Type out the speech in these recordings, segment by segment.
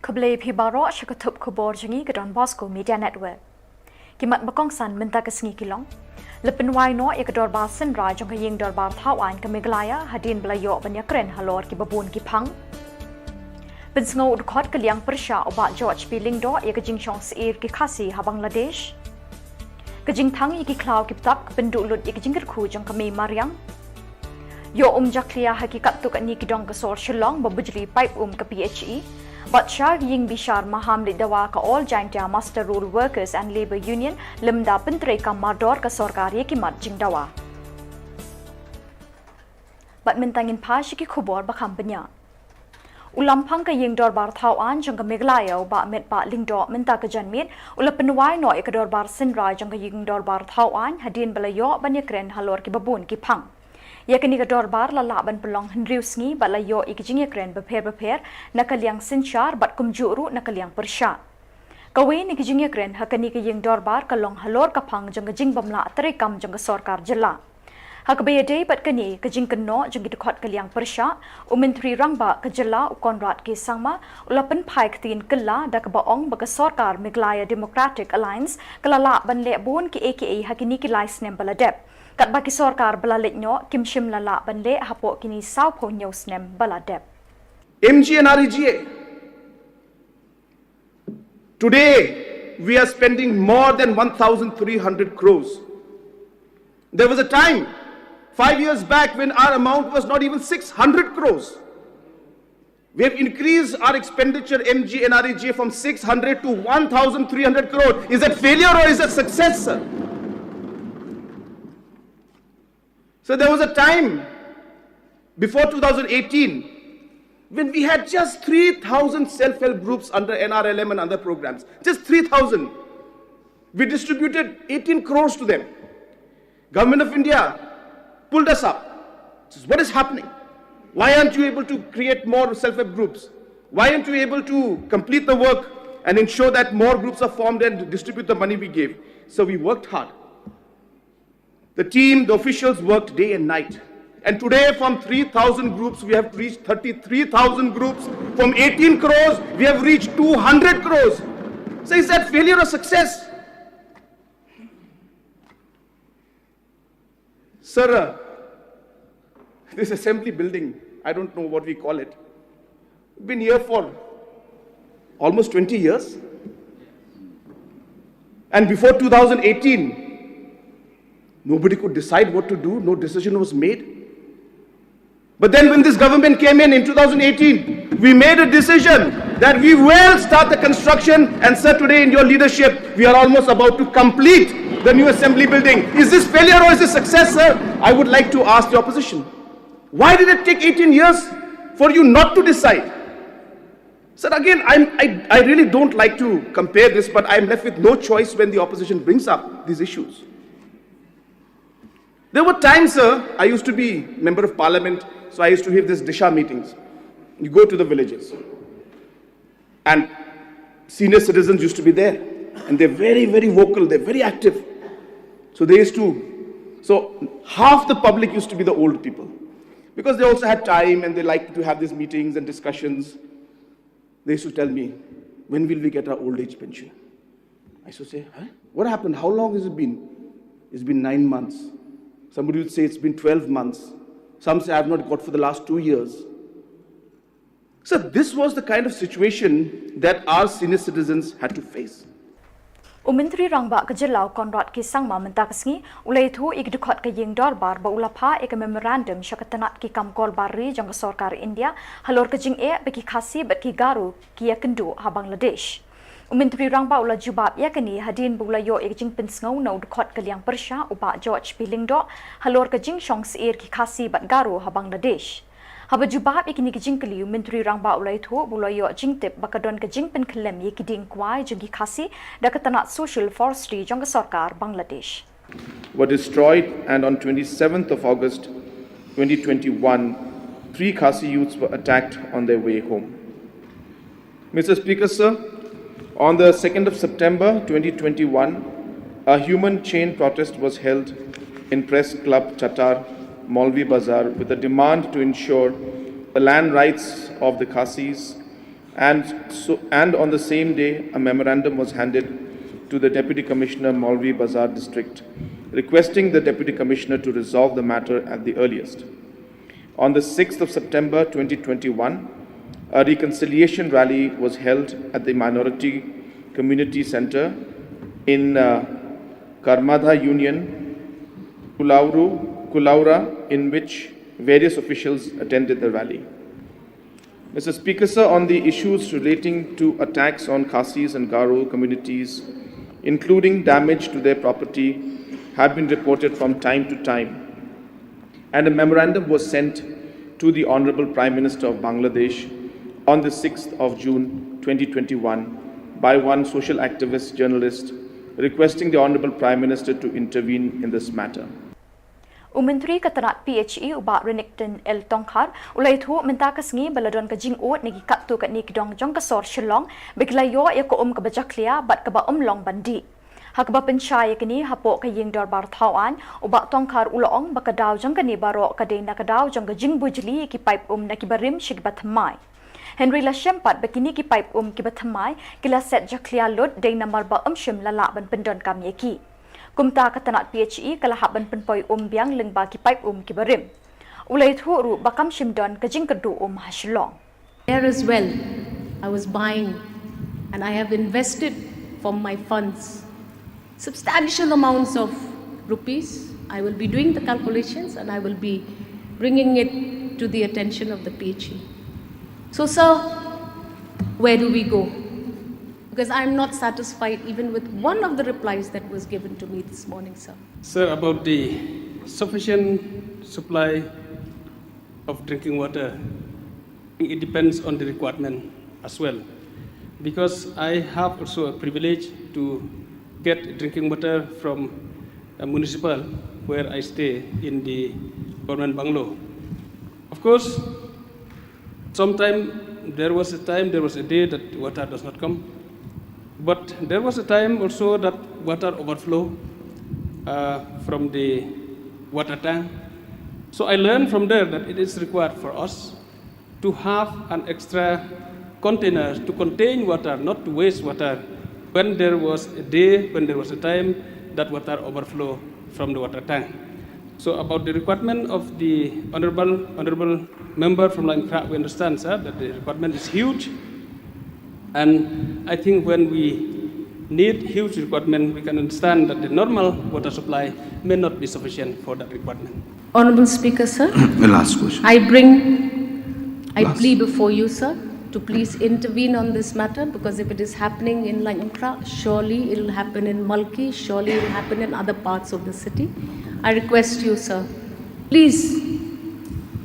Khubor Phibaro Shakatup Khubor Jingi Gadon Bosco Media Network. Kimat Bakong San Mintakas Shillong. Lepin Wai no Ekador Bar Sindra Jong Ying Dor Bar Tawan Ka Meghalaya Hadin Blayo Banyakren Halor Ki Babun Ki Phang. Pinsngo Udkot Kalyang Persha Oba George P. Lingdo Ekajing Shong Sir Ki Khasi Ha Bangladesh. Kajing Thang Iki Klau Kiptap Pindu Lut Ekajing Ku Jong Kami Mariang. Yo Jakliya Hakikat Tuk Ani Kidong Kasor Shillong Babujli Pipe Ka PHE. Batshar Ying Bishar Maham Lidawa Ka All Jaintia Master Rule Workers and Labour Union Limda Pintre Ka Mardor Ka Sorkari Kimat Jingdawa. Badmintangin Pashiki Khubor Bakampanya. Ulampang ka Ying Dor Bar Tawan Jong Ka Meghalaya Ba Met Ba Lingdo Minta Ka Janmit Ulapinwai no Ekador Bar Sindra Jong Ka Ying Dor Bar Tawan Hadin Balayo Banyakren Halor Ki Babun Ki Phang. Yakini ka dorbar lalaban pelong hendriusngi balayo ikijingekren beper nakalyang sinchar bat kumjuru nakalyang persya. Kawin ikijingekren hakani ka ying dorbar kalong halor kapang jang jing bamla tarekam jang sorkar jilla. Hakbayade bat kani ka jing kenno jang gidukot kalyang persya umintri rangba ka jilla ukonrat ki sangma ulapan phaik tin kella da ka baong ba ka sorkar Meghalaya Democratic Alliance kalala banle bun ki aka hakini ki license baladep. Kat baki sorkar balalit nyo kim shim lala banle hapo kini sao po news nem baladep. MG and REGA. Today we are spending more than 1,300 crores. There was a time 5 years back when our amount was not even 600 crores. We have increased our expenditure MG and REGA from 600 to 1,300 crore. Is that failure or is that success, sir? So there was a time before 2018 when we had just 3,000 self-help groups under NRLM and other programs. Just 3,000. We distributed 18 crores to them. Government of India pulled us up. Says, what is happening? Why aren't you able to create more self-help groups? Why aren't you able to complete the work and ensure that more groups are formed and distribute the money we gave? So we worked hard. The team, the officials worked day and night. And today from 3,000 groups, we have reached 33,000 groups. From 18 crores, we have reached 200 crores. So is that failure or success? Sir, this assembly building, I don't know what we call it. We've been here for almost 20 years. And before 2018, nobody could decide what to do. No decision was made. But then when this government came in 2018, we made a decision that we will start the construction. And sir, today in your leadership, we are almost about to complete the new assembly building. Is this failure or is this success, sir? I would like to ask the opposition. Why did it take 18 years for you not to decide? Sir, again, I really don't like to compare this, but I'm left with no choice when the opposition brings up these issues. There were times, sir, I used to be member of parliament, so I used to have these Disha meetings. You go to the villages, and senior citizens used to be there, and they're very, very vocal, they're very active. So half the public used to be the old people, because they also had time and they liked to have these meetings and discussions. They used to tell me, when will we get our old age pension? I used to say, huh? What happened? How long has it been? It's been 9 months. Somebody would say it's been 12 months. Some say I've not got for the last 2 years. So this was the kind of situation that our senior citizens had to face. Umintri Rangba Ka Jylla Konrad Ki Sangma Mintakasngi Ulaythu Ikdukot Ka Ying Dorbar Ba Ulapha Eka Memorandum Shakatanat Ki Kamkol Barri Jang Sorkar India Halor Ka Jing Beki Khasi Bat Ki Garu Ki Yakendu Ha Bangladesh. Umintri Rangba Ula Jubab Yakani Hadin Bulayo Ekjing Pinsngau No Dukot Kalyang Persha Uba George P. Lingdo Halor Ka Jing Shong Sir Ki Khasi Bat Garu Ha Bangladesh. Haba Jubab Ikini Ka Jing Kali Umintri Rangba Ulaythu Bulayo Jing Tip Bakadon Ka Jing Pen Kalem Yekiding Kwai Jing Ki Khasi Dakatanat Social Forestry Jang Sorkar Bangladesh. Were destroyed, and on 27th of August 2021, 3 Khasi youths were attacked on their way home. Mr. Speaker, sir, on the 2nd of September 2021, a human chain protest was held in Press Club Chatar, Maulvi Bazar, with a demand to ensure the land rights of the Khasis And on the same day, a memorandum was handed to the Deputy Commissioner, Maulvi Bazar District, requesting the Deputy Commissioner to resolve the matter at the earliest. On the 6th of September 2021, a reconciliation rally was held at the Minority Community Center in Karmadha Union, Kulaura, in which various officials attended the rally. Mr. Speaker, sir, on the issues relating to attacks on Khasis and Garo communities, including damage to their property, have been reported from time to time, and a memorandum was sent to the Honorable Prime Minister of Bangladesh on the 6th of June 2021 by one social activist journalist requesting the Honorable Prime Minister to intervene in this matter. Umentri katanat PHE uba Renekton El Tongkar ulai thu mentakas ngi baladon ka jingot nigi kattu kat ni kidong jong ka sor Shillong biglayo ya ko ka bajaklia bat ka ba long bandi hakba penchaya kini hapo ka ying dor bar thawan uba Tongkar ulong bakadaw jong ka ni baro ka de nakadaw jong ka jing bujli ki pipe na ki barim shigbat mai Henry la shempat bakini ki pipe ki bathamai kila set jaklia lot de namar ba shim lala ban pendon kam yeki Kumta katanat PHE kalahaban penpoi biang lengba ki pipe ki barim. Ulai thu ru bakam shimdon kajing kedu Shillong. There as well, I was buying and I have invested from my funds substantial amounts of rupees. I will be doing the calculations and I will be bringing it to the attention of the PHE. So sir, where do we go? Because I'm not satisfied even with one of the replies that was given to me this morning, sir. Sir, about the sufficient supply of drinking water, it depends on the requirement as well. Because I have also a privilege to get drinking water from a municipal where I stay in the government bungalow. Of course, there was a day that water does not come. But there was a time also that water overflow from the water tank. So I learned from there that it is required for us to have an extra container to contain water, not to waste water. When there was a time that water overflow from the water tank. So about the requirement of the honorable member from Langkra, we understand, sir, that the requirement is huge. And I think when we need huge requirement, we can understand that the normal water supply may not be sufficient for that requirement. Honorable Speaker, sir. The last question. I plead before you, sir, to please intervene on this matter, because if it is happening in Langkra, surely it will happen in Malki, surely it will happen in other parts of the city. I request you, sir, please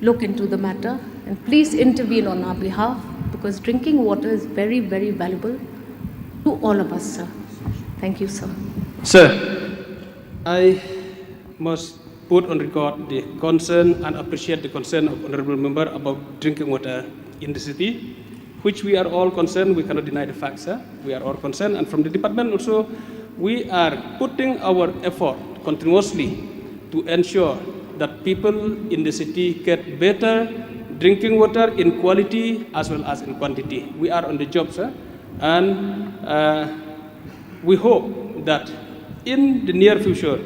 look into the matter and please intervene on our behalf, because drinking water is very, very valuable to all of us, sir. Thank you, sir. Sir, I must put on record the concern and appreciate the concern of honorable member about drinking water in the city, which we are all concerned. We cannot deny the facts, sir. We are all concerned, and from the department also, we are putting our effort continuously to ensure that people in the city get better drinking water in quality as well as in quantity. We are on the job, sir, and we hope that in the near future,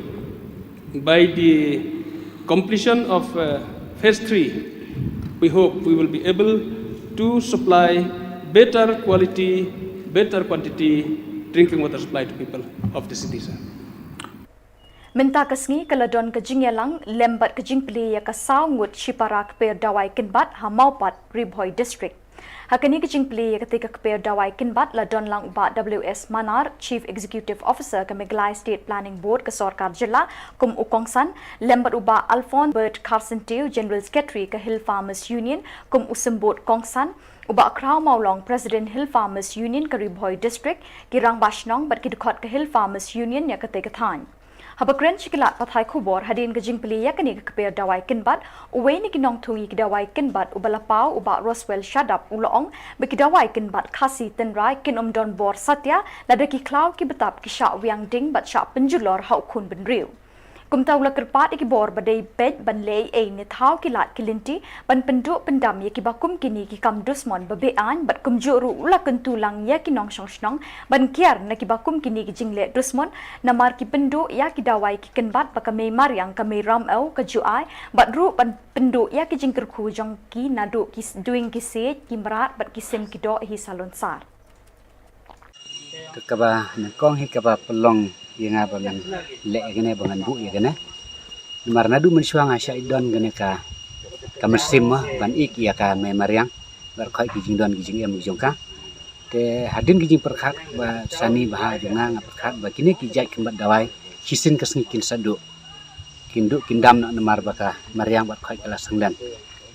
by the completion of phase 3, we hope we will be able to supply better quality, better quantity drinking water supply to people of the city, sir. Minta kasngi kaladon kajing yalang lembat kajing pili ya kasaungut shiparak per dawai kinbat hamaupat Ribhoi district. Hakani kajing pili ya ketika per dawai kinbat ladon lang ubat WS Manar Chief Executive Officer ke Meghalaya State Planning Board ke Sorkar Jilla kum ukongsan lembat ubat Alphonse Bert Carcentiu General Secretary ke Hill Farmers Union kum usembot kongsan uba kraw maulong President Hill Farmers Union ke Ribhoi district kirang bashnong bat kidukot ke Hill Farmers Union ya ketika than. Habakren chikilat pathai Khubor hadin kajing pili ya kani keper dawai kinbat uwe ni kinong tungi kidawai kinbat ubalapau uba Roswell Shadap ulong bekidawai kinbat khasi tenrai kin don bor satya ladaki klaw ki betap ki sha wiang ding bat sha penjulor hau kun benriu kum tau la kerpat iki bor badai bed ban lei ni thau ki lat kilinti ban penduk pendam ya ki bakum kini ki kam dusmon babean bat kum juru ula kentulang ya ki nong snong ban kiar na ki bakum kini ki jingle dusmon namar ki penduk ya ki dawai ki kenbat bakame mariang kame ram au ka juai bat ru ban penduk ya ki jingker khu jong ki nadu ki doing ki se ki mrat bat ki sem ki do hi salon sar kaba nangkong hi kaba pelong yang abangan le gene bangan bu ya gene marna du mensuang asya idon gene ka kamesim ban ik ya ka me mariang bar khoi ki jingdon ki jing em jongka te hadin ki jing perkhat ba sani bah junga nga perkhat ba kini ki jai kembat dawai kisin kesngi kin sadu kindu kindam na namar baka mariang bar khoi kala sangdan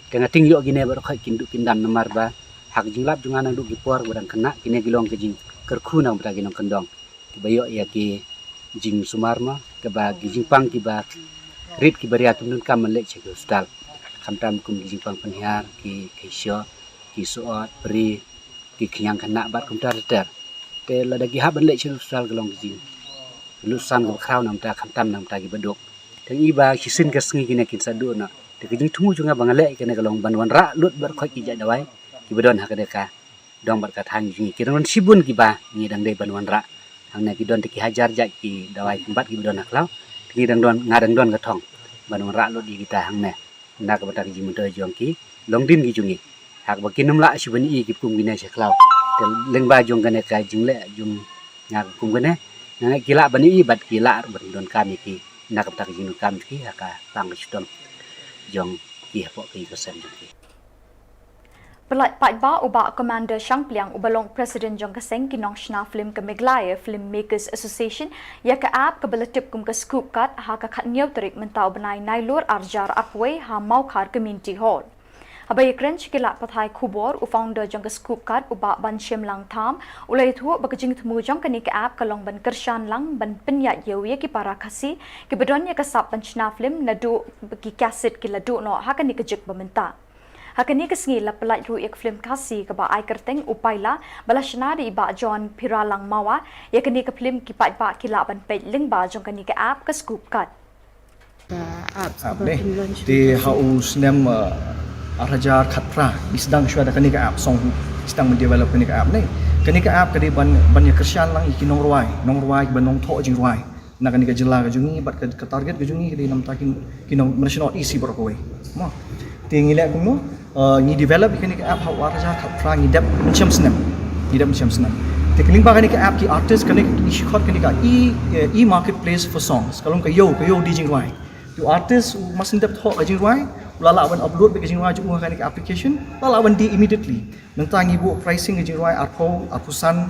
tengah tingyo gine bar khoi kindu kindam namar ba hak jinglap junga nang du ki por barang kena kini gilong ki jing kerku nang bra ginong kendong ki bayo ya ki jing sumarma ke ba jing pang ki ba rit ki baria tum nun kam le che hospital kamtam kum jing pang penhiar ki kisyo ki suot pri ki khiang khana bat kum tar ter te la da ki ha ban le che hospital gelong jing lu sam ko kraw nam ta kamtam nam ta ki badok teng i ba ki sin ka sngi ki ne kin sadu na te ki jing thumu junga bangale ki ne gelong ban wan ra lut bar khoi ki ja dawai ki badon ha ka de ka dong bar ka thang ji ki ron sibun ki ba ni dang dei ban wan ra hang na ki don te ki hajar ja ki dawai kumbat ki badon haklau ki dang don ngadang don ka thong ban wan ra lo di kita hang ne na ka batak ji mun te jong ki long din ki jungi hak ba ki nam la sibun i ki kum ki ne se klau te leng ba jong ka ne ka jing le jung nga kum ka ne na ki la ban i bat ki la ban don ka mi ki na ka batak ji nu kam ki ka pang ki don jong ki ha po ki ka sen jong ki Pelak Pak Uba Commander Shang Pliang Ubalong Presiden Jong Kaseng Kinong Shna Film ke Meghalaya Filmmakers Association ya ke app ke beletip kum ke scoop kat ha ka khat nyau terik mentau benai nailur arjar apwe ha mau khar community hall. Habai krench kilak pathai Khubor u founder Jong ke scoop kat Uba ban Shillong tham ulai thu bakajing thmu jong kani ke app kalong ban kershan lang ban penya yewi ki para khasi ki bedon ya ke sap ban Shna Film nadu ki kaset ki ladu no ha kani ke jik bamenta. Hakani kesngi la pelai ru ek film kasi ke ba ai kerteng upaila balashna di ba John Piralang mawa ya kani ke film ki pa ki la ban pe ling ba jong kani ke app ke scoop kat app ni di hau snem arajar khatra isdang shwa da kani ke app song sedang mendevelop kani ke app kadi ban ya kersyan lang iki nong ruai ban nong tho jing ruai na kani ke jela ke jungi bat ke target ke jungi di nam takin kinong national isi berkoi mo tinggi lek kuno ni develop kani ke app hau arajar khatra ni dap macam senam tekling ba kani ke app ki artist kani issue khot kani ka e marketplace for songs kalong ka yo di jing ruai tu artist masin dap tho ka jing ruai lala ban upload be jing ruai ju kani ke application lala ban di immediately nang tangi bu pricing jing ruai arpusan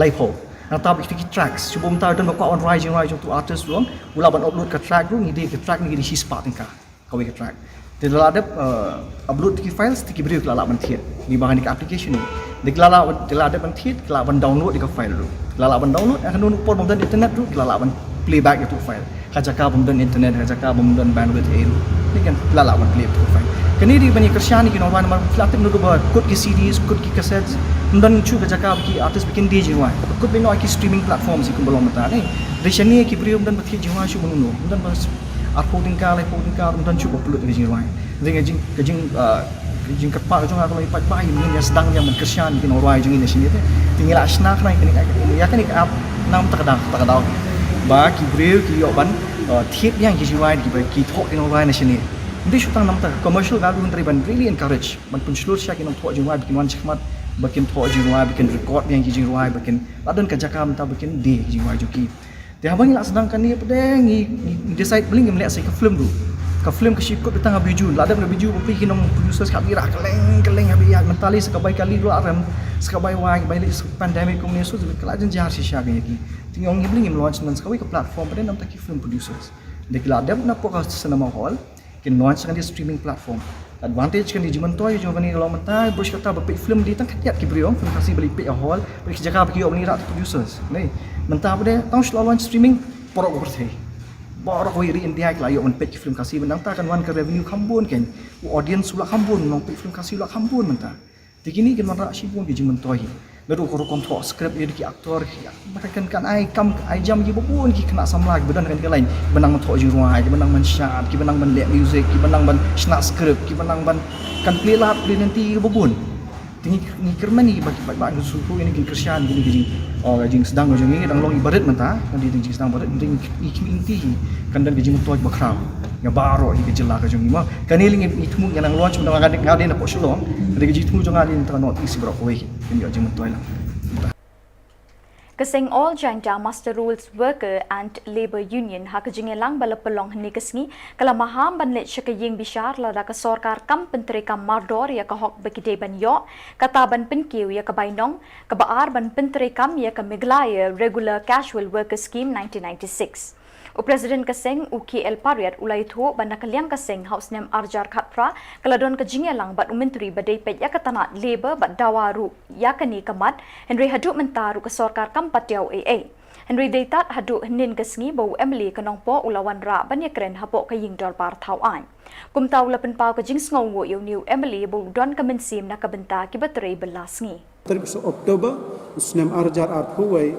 live nang tab iki tracks cubum ta dan ko on ruai jing ruai ju tu artist ruang lala ban upload ka track ru ni di ke track ni di hispa tingka ka we ke track de lala dap upload ki files ti ki beri lala ban thiet ni ba kani ke application ni de lala dap ban thiet lala ban download di ka file ru lala ban download akan nun upload bom internet ru lala ban playback itu file kajaka bom internet kajaka bom bandwidth e ru ni kan lala ban play itu file kani di bani kersyan ni non mar flat nu ba kod ki CDs kod ki cassettes dan chu kajaka ki artist bikin DJ wan kod beno ki streaming platform si kumbolong mata ni de shani ki prium dan bathi jiwa shu bunu dan bas uploading ka dan chu upload ke jiwa dengan jing kepak jong kalau ipat bai ni yang sedang yang kersyan ni orang jong ini sini tu tinggal asna kena ini ya kan ni app nam tak ada ba ki breu ki yo ban thiet yang ki jiwa ki thok ni orang ni sini ndi shutang nam tak commercial value dari ban really encourage ban pun seluruh syak yang thok jiwa bikin wan chakmat bikin thok jiwa bikin record yang ki jiwa bikin ladan kajakam ta bikin di jiwa joki dia abang nak sedangkan ni pedeng ni decide beli melihat saya ke film tu ka film ke shikut betang habiju lada na biju beli kinong producers ka bira keleng habi yak mentali sekabai kali dua aram sekabai wai bai pandemic komuni so kelajan jar si syak ni tinggal ngi beli launch nan sekabai ke platform pada nam taki film producers de lada na po ka cinema hall kin launch kan di streaming platform advantage kan di jiman toy jo bani lo mentai bos kata bepik film di tang ketiak ki briong film kasih beli pik hall beli jaga bagi bani rat producers ni mentah pada tang launch streaming porok berthai borok ko iri India ke layo men page film kasih menang ta kan wan ke revenue kambun kan audience ula kambun nong page film kasih ula kambun mentah tikini kan wan ra sibun di jimen toy lalu koro kontrol skrip ini ki aktor mereka kan ai jam ki bopun ki kena samlag bedan kan lain benang mentok juruai ki benang mensyat ki benang men music ki benang ban snack skrip ki benang ban kan play lap play nanti ki bopun tinggi ni kermani bagi suku ini ki Kristian gini gini gajing sedang gajing ini dang long ibadat menta kan di gajing sedang ibadat ding ikim inti kan dan gajing mentok bakrau yang baru hi Jylla ka jong ima kaniling itmu yang launch undang ngade na po Shillong ada gajing itmu jong ngade ta not isi bro we ini gajing mentok lang Kasing all janta Master Rules Worker and Labour Union ha kajingelang balapalong hni kasngi kala maham banlet syakaying bishar lada ka sorkar kam pentre kam mardor ya ka hok bekide ban yo kata ban penkiu ya ka bainong ka baar ban pentre kam ya ka Meghalaya Regular Casual Worker Scheme 1996 Presiden Kaseng UKL Pariat ulai thu ban nakaliang Kaseng House Nem Arjar Khatpra kaladon ka jingelang bat umentri badai pet ya katana labor bat dawaru ya kani kamat Henry hadu mentaru ka sorkar kam patiau AA Henry deitat hadu hnin kasngi bau Emily kanong po ulawan ra ban ya kren hapo ka ying dor par thawan kum taw lapen pau ka jing sngaw ngo yo new Emily bau don ka mensim na kabenta ki batrei belasngi 30 Oktober Snem Arjar Arthuwai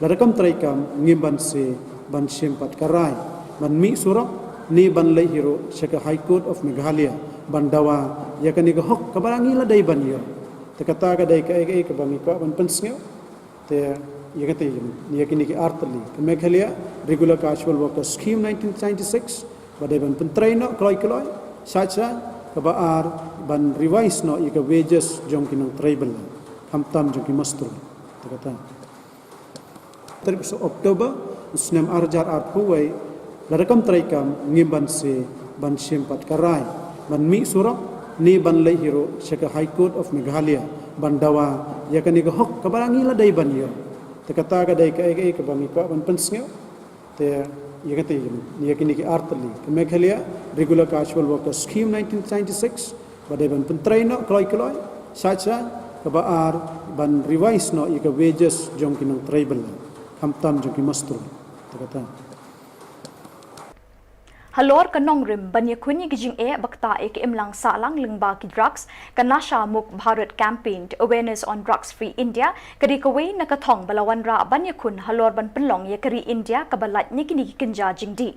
larakam traikam ngimban se ban sempat karai ban mi surok ni ban lay hero saka High Court of Meghalaya ban dawa ya kani ga hok kabarangi la dai ban yo te kata ga dai ka ka ban ko ban pensnyo te ya kate ya kini ki artli ke Meghalaya Regular Casual Worker Scheme 1996 badai ban pentrai no kloi saja ka baar ban revise no ya ka wages jong kinong tribal hamtam jong ki master te kata 30 Oktober Snem Arjar Arthuwai larakam traikam ngimban se ban sempat karai ban mi surok ni ban lay hero saka High Court of Meghalaya ban dawa ya kani ga hok kabarangi la dai ban yo te kata ga dai ka ban ko ban pensnyo te ya kate ya kini ki artli ke Meghalaya Regular Casual Worker Scheme 1996 badai ban pentrai no kloi saja ka baar ban revise no ya ka wages jong kinong tribal hamtam jong ki master kata Halor kanong rim banya kunyi gijing bakta ke imlang salang lingba ki drugs kanasha muk Bharat campaign awareness on drugs free India kadi kawai nakathong balawan ra banya kun halor ban penlong ya kari India kabalat ni kini kinja jingdi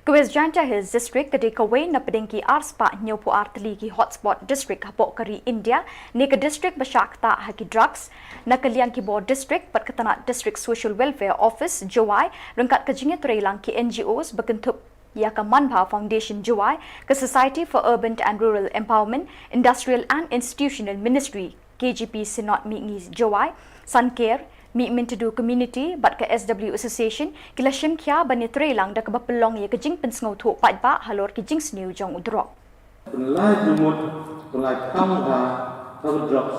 Kwes Janta Hills District kadi kawai na pedengki arspa nyopo artli ki hotspot district hapo kari India ni ka district bashakta haki drugs nakaliang ki board district pat katana district social welfare office jawai rengkat kajinge trailang ki NGOs bekentup ya ka Manbha Foundation jawai ka Society for Urban and Rural Empowerment Industrial and Institutional Ministry KGP Sinot mi jawai Suncare mi mintedu community bat ka SW Association kila shim kya bani trailang da ka bapelong ya ka jing pensngau thu pat ba halor ki jing sniu jong udro penilai jumut penilai kamha cover drugs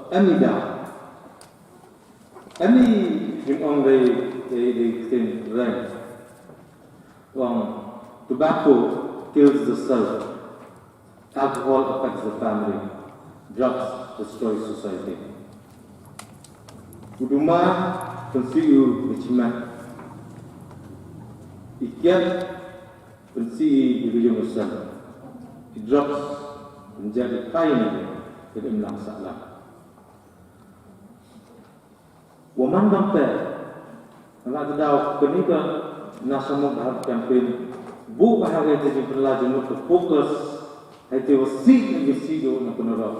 emida any in on the thing range tobacco kills the self, alcohol affects the family, drugs destroy society. Uduma pensiu bichiman, ikiat pensi dibijung usaha, drugs menjadi kain ke dalam salah. Waman bangte, anak tahu kenika nasional Bharat campaign bu bahaya jadi berlaju untuk fokus itu wasik yang disido nak penara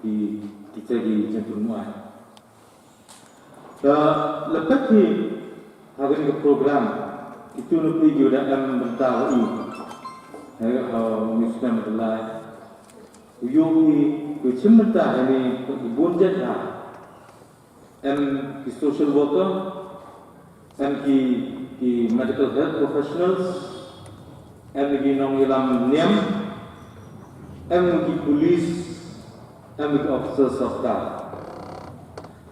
di kita di jemputan. Lepas ni hari ini program itu lebih juga dalam bertahu Muslim adalah yogi kecematan ini bunjat and the social worker and the medical health professionals and the nong-ilam niam and the police and the officers of that.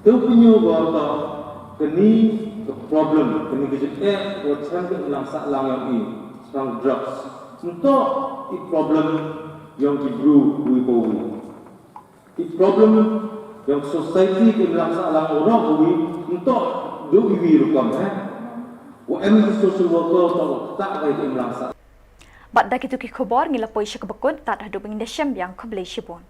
Itu punya bahwa kini problem kini kejadian wacana kehilangan salang yang ini sekarang drugs untuk i problem yang diburu wibawi i problem yang society kehilangan salang orang wibawi untuk dua wibawi rukam WM social worker tak ada kehilangan salang. Bat dak itu ki khobor ngila poisha kabakut tat hadu bing desem yang khublei shibon